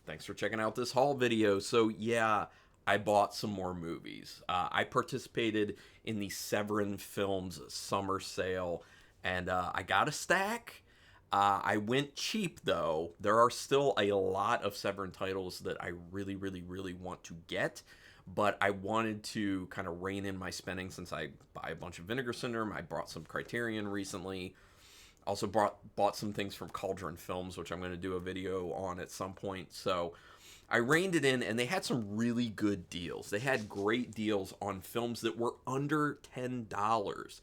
Thanks for checking out this haul video. So yeah, I bought some more movies. I participated in the Severin Films Summer Sale, and I got a stack. I went cheap though. There are still a lot of Severin titles that I really, really, really want to get, but I wanted to kind of rein in my spending since I buy a bunch of Vinegar Syndrome. I bought some Criterion recently. Also bought some things from Cauldron Films, which I'm going to do a video on at some point. So I reined it in, and they had some really good deals. They had great deals on films that were under $10.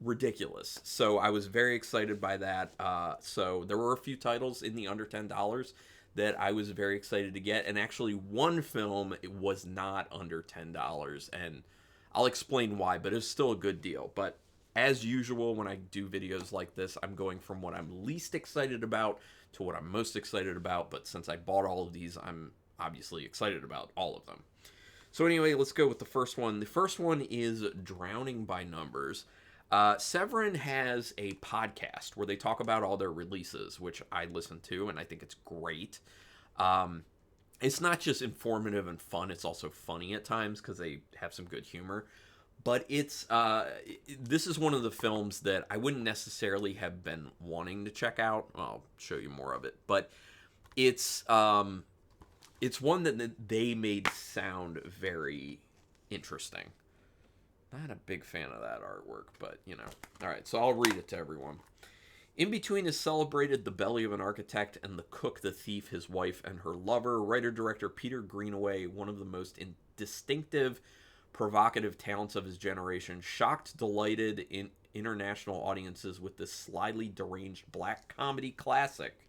Ridiculous. So I was very excited by that. So there were a few titles in the under $10 that I was very excited to get, and actually one film was not under $10, and I'll explain why, but it's still a good deal. But as usual, when I do videos like this, I'm going from what I'm least excited about to what I'm most excited about. But since I bought all of these, I'm obviously excited about all of them. So anyway, let's go with the first one. The first one is Drowning by Numbers. Severin has a podcast where they talk about all their releases, which I listen to, and I think it's great. It's not just informative and fun, it's also funny at times because they have some good humor. But this is one of the films that I wouldn't necessarily have been wanting to check out. I'll show you more of it, but it's one that they made sound very interesting. Not a big fan of that artwork, but you know. All right, so I'll read it to everyone. In between is celebrated The Belly of an Architect and The Cook, the Thief, His Wife, and Her Lover. Writer-director Peter Greenaway, one of the most distinctive, provocative talents of his generation, shocked, delighted in international audiences with this slyly deranged black comedy classic.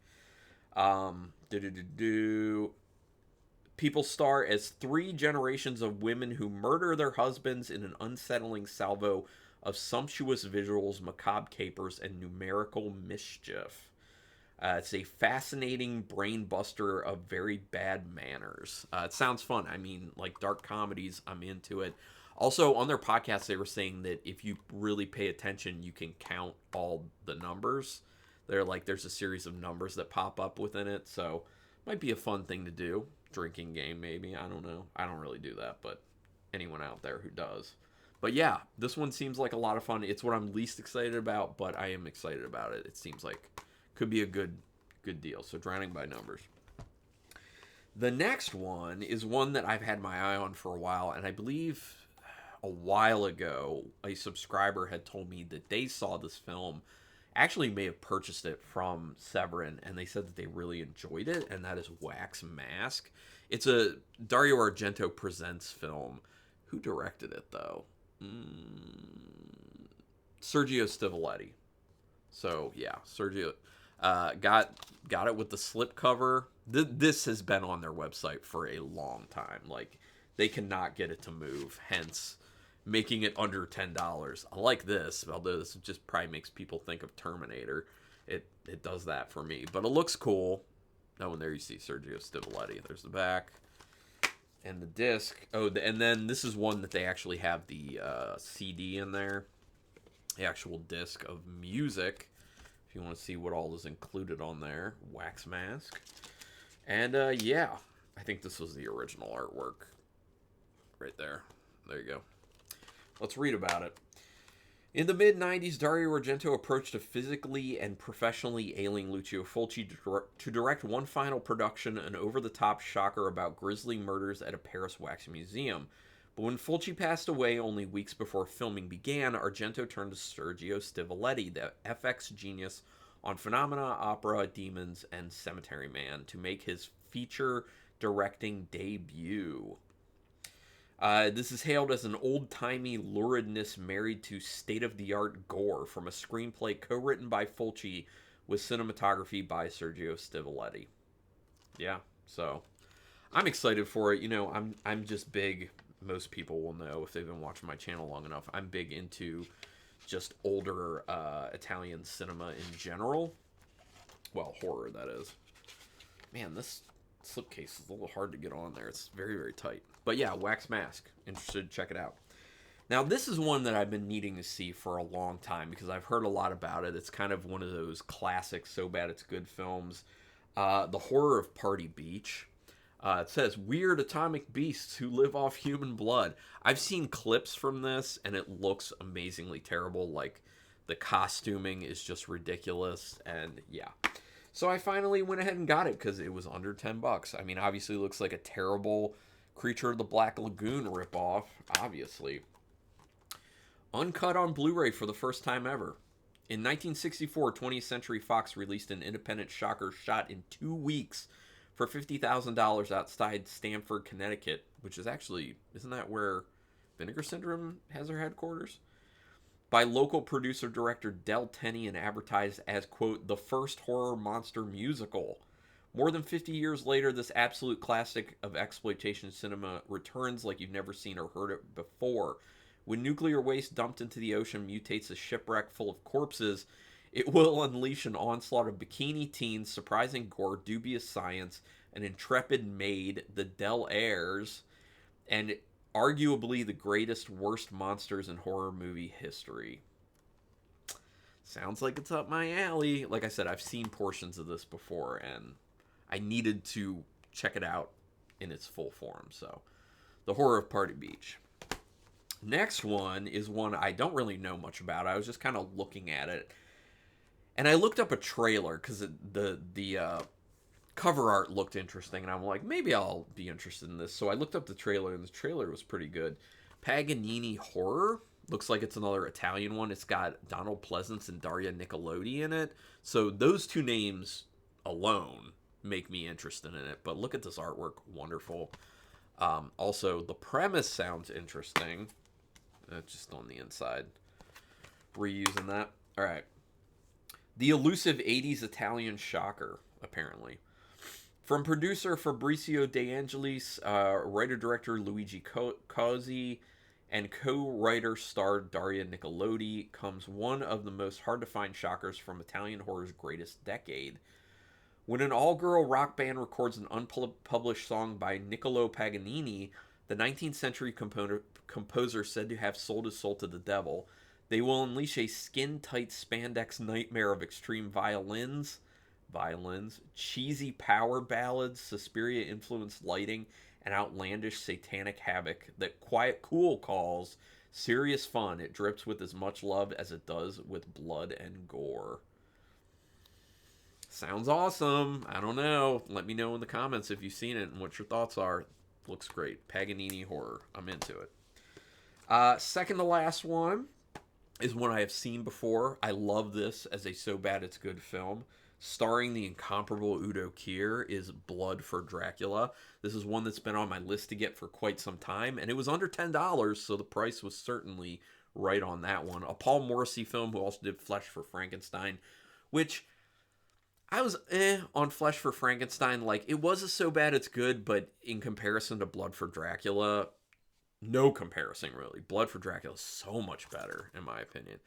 People star as three generations of women who murder their husbands in an unsettling salvo of sumptuous visuals, macabre capers, and numerical mischief. It's a fascinating brain buster of very bad manners. It sounds fun. I mean, like dark comedies, I'm into it. Also, on their podcast, they were saying that if you really pay attention, you can count all the numbers. They're like, there's a series of numbers that pop up within it. So, might be a fun thing to do. Drinking game, maybe. I don't know. I don't really do that, but anyone out there who does. But yeah, this one seems like a lot of fun. It's what I'm least excited about, but I am excited about it. It seems like could be a good deal. So Drowning by Numbers. The next one is one that I've had my eye on for a while, and I believe a while ago a subscriber had told me that they saw this film, actually may have purchased it from Severin, and they said that they really enjoyed it, and that is Wax Mask. It's a Dario Argento Presents film. Who directed it, though? Sergio Stivoletti. So, yeah, Sergio got it with the slipcover. This has been on their website for a long time. Like, they cannot get it to move, hence making it under $10. I like this, although this just probably makes people think of Terminator. It does that for me, but it looks cool. Oh, and there you see Sergio Stivoletti. There's the back and the disc. Oh, and then this is one that they actually have the CD in there, the actual disc of music. If you want to see what all is included on there, Wax Mask, and yeah, I think this was the original artwork right there. There you go. Let's read about it. In the mid-90s, Dario Argento approached a physically and professionally ailing Lucio Fulci to direct one final production, an over-the-top shocker about grisly murders at a Paris wax museum. But when Fulci passed away only weeks before filming began, Argento turned to Sergio Stivoletti, the FX genius on Phenomena, Opera, Demons, and Cemetery Man, to make his feature directing debut. This is hailed as an old-timey luridness married to state-of-the-art gore from a screenplay co-written by Fulci with cinematography by Sergio Stivoletti. Yeah, so I'm excited for it. You know, I'm just big. Most people will know if they've been watching my channel long enough. I'm big into just older Italian cinema in general. Well, horror, that is. Man, this slipcase is a little hard to get on there. It's very, very tight. But yeah, Wax Mask. Interested, check it out. Now, this is one that I've been needing to see for a long time because I've heard a lot about it. It's kind of one of those classic, so bad it's good films. The Horror of Party Beach. It says weird atomic beasts who live off human blood. I've seen clips from this, and it looks amazingly terrible. Like, the costuming is just ridiculous, and yeah. So I finally went ahead and got it because it was under $10. I mean, obviously, it looks like a terrible Creature of the Black Lagoon ripoff, obviously. Uncut on Blu-ray for the first time ever. In 1964, 20th Century Fox released an independent shocker shot in 2 weeks for $50,000 outside Stamford, Connecticut, which is actually, isn't that where Vinegar Syndrome has their headquarters? By local producer-director Del Tenney and advertised as, quote, the first horror monster musical. More than 50 years later, this absolute classic of exploitation cinema returns like you've never seen or heard it before. When nuclear waste dumped into the ocean mutates a shipwreck full of corpses, it will unleash an onslaught of bikini teens, surprising gore, dubious science, an intrepid maid, the Del Airs, and arguably the greatest, worst monsters in horror movie history. Sounds like it's up my alley. Like I said, I've seen portions of this before, and I needed to check it out in its full form. So, The Horror of Party Beach. Next one is one I don't really know much about. I was just kind of looking at it. And I looked up a trailer because the cover art looked interesting. And I'm like, maybe I'll be interested in this. So I looked up the trailer, and the trailer was pretty good. Paganini Horror. Looks like it's another Italian one. It's got Donald Pleasance and Daria Nicolodi in it. So those two names alone make me interested in it. But look at this artwork. Wonderful. Also, the premise sounds interesting. Just on the inside. Reusing that. All right. The elusive 80s Italian shocker, apparently. From producer Fabrizio De Angelis, writer-director Luigi Cozzi, and co-writer star Daria Nicolodi comes one of the most hard-to-find shockers from Italian horror's greatest decade. When an all-girl rock band records an unpublished song by Niccolo Paganini, the 19th century composer said to have sold his soul to the devil, they will unleash a skin-tight spandex nightmare of extreme violins, cheesy power ballads, Suspiria-influenced lighting, and outlandish satanic havoc that Quiet Cool calls serious fun. It drips with as much love as it does with blood and gore. Sounds awesome. I don't know. Let me know in the comments if you've seen it and what your thoughts are. Looks great. Paganini Horror. I'm into it. Second to last one is one I have seen before. I love this as a so bad it's good film. Starring the incomparable Udo Kier is Blood for Dracula. This is one that's been on my list to get for quite some time, and it was under $10, so the price was certainly right on that one. A Paul Morrissey film who also did Flesh for Frankenstein, which I was on Flesh for Frankenstein. Like, it was a so bad it's good, but in comparison to Blood for Dracula, no comparison, really. Blood for Dracula is so much better, in my opinion.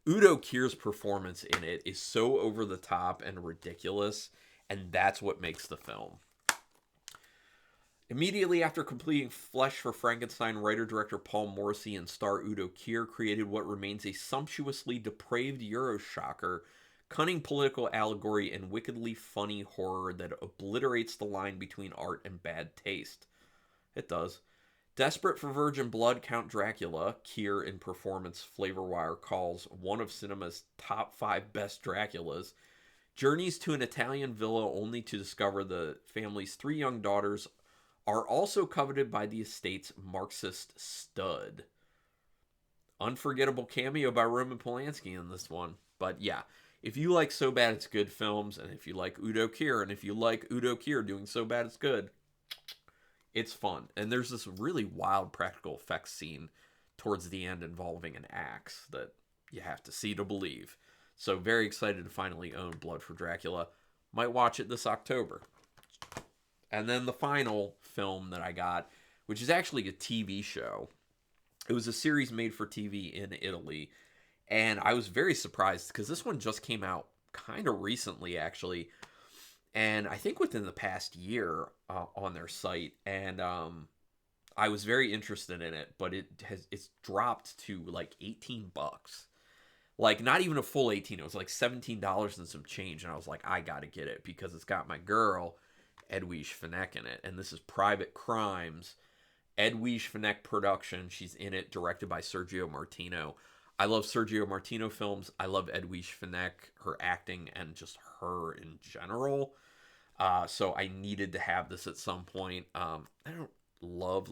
Udo Kier's performance in it is so over the top and ridiculous, and that's what makes the film. Immediately after completing Flesh for Frankenstein, writer-director Paul Morrissey and star Udo Kier created what remains a sumptuously depraved Euroshocker, cunning political allegory, and wickedly funny horror that obliterates the line between art and bad taste. It does. Desperate for virgin blood, Count Dracula, Kier in performance Flavorwire calls one of cinema's top 5 best Draculas, journeys to an Italian villa only to discover the family's 3 young daughters are also coveted by the estate's Marxist stud. Unforgettable cameo by Roman Polanski in this one. But yeah, if you like So Bad It's Good films, and if you like Udo Kier, and if you like Udo Kier doing So Bad It's Good, it's fun. And there's this really wild practical effects scene towards the end involving an axe that you have to see to believe. So very excited to finally own Blood for Dracula. Might watch it this October. And then the final film that I got, which is actually a TV show. It was a series made for TV in Italy. And I was very surprised because this one just came out kind of recently, actually. And I think within the past year on their site. And I was very interested in it, but it's dropped to like $18. Like, not even a full 18. It was like $17 and some change. And I was like, I got to get it because it's got my girl. Edwige Fenech in it. And this is Private Crimes, Edwige Fenech production. She's in it, directed by Sergio Martino. I love Sergio Martino films. I love Edwige Fenech, her acting, and just her in general. So I needed to have this at some point. I don't love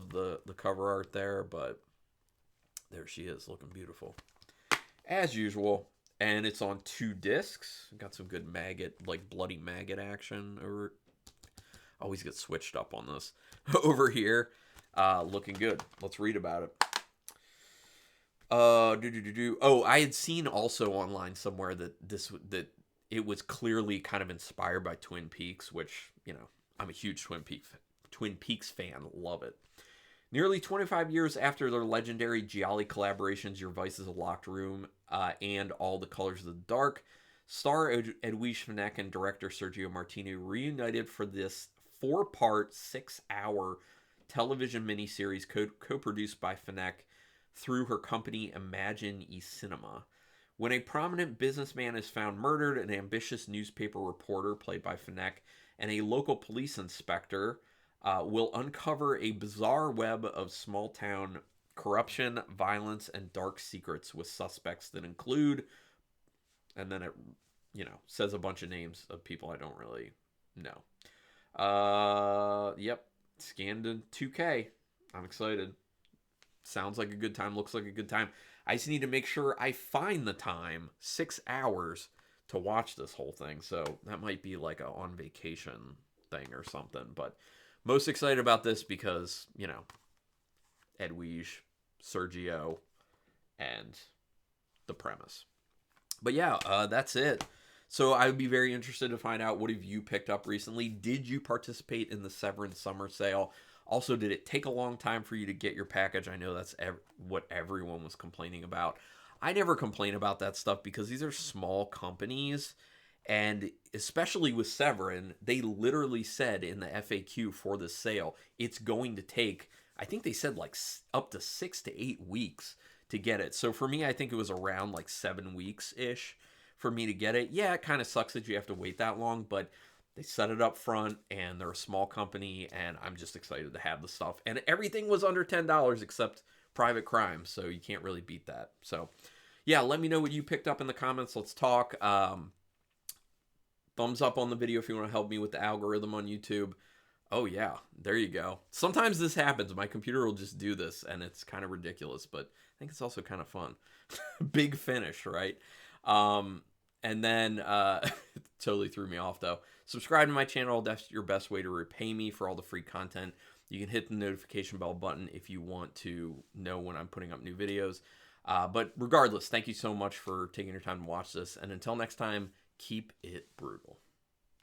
the cover art there, but there she is, looking beautiful as usual. And it's on 2 discs. Got some good maggot, like bloody maggot action. Or always get switched up on this over here. Looking good. Let's read about it. Oh, I had seen also online somewhere that it was clearly kind of inspired by Twin Peaks, which, you know, I'm a huge Twin Peaks fan. Love it. Nearly 25 years after their legendary Gialli collaborations, Your Vice is a Locked Room, and All the Colors of the Dark, star Edwige Fenech and director Sergio Martino reunited for this 4-part, 6-hour television miniseries co-produced by Fenech through her company Imagine eCinema. When a prominent businessman is found murdered, an ambitious newspaper reporter, played by Fenech, and a local police inspector will uncover a bizarre web of small-town corruption, violence, and dark secrets, with suspects that include, and then it, you know, says a bunch of names of people I don't really know. Yep, scanned in 2K. I'm excited. Sounds like a good time. Looks like a good time. I just need to make sure I find the time, 6 hours, to watch this whole thing. So that might be like a on vacation thing or something. But most excited about this because, you know, Edwige, Sergio, and the premise. But yeah, that's it. So I would be very interested to find out, what have you picked up recently? Did you participate in the Severin Summer Sale? Also, did it take a long time for you to get your package? I know that's what everyone was complaining about. I never complain about that stuff because these are small companies. And especially with Severin, they literally said in the FAQ for the sale, it's going to take, I think they said like up to 6 to 8 weeks to get it. So for me, I think it was around like 7 weeks-ish for me to get it. Yeah, it kind of sucks that you have to wait that long, but they set it up front, and they're a small company, and I'm just excited to have the stuff. And everything was under $10 except Private Crimes, so you can't really beat that. So, yeah, let me know what you picked up in the comments. Let's talk. Thumbs up on the video if you want to help me with the algorithm on YouTube. Oh, yeah, there you go. Sometimes this happens. My computer will just do this, and it's kind of ridiculous, but I think it's also kind of fun. Big finish, right? And then, it totally threw me off, though. Subscribe to my channel. That's your best way to repay me for all the free content. You can hit the notification bell button if you want to know when I'm putting up new videos. But regardless, thank you so much for taking your time to watch this. And until next time, keep it brutal.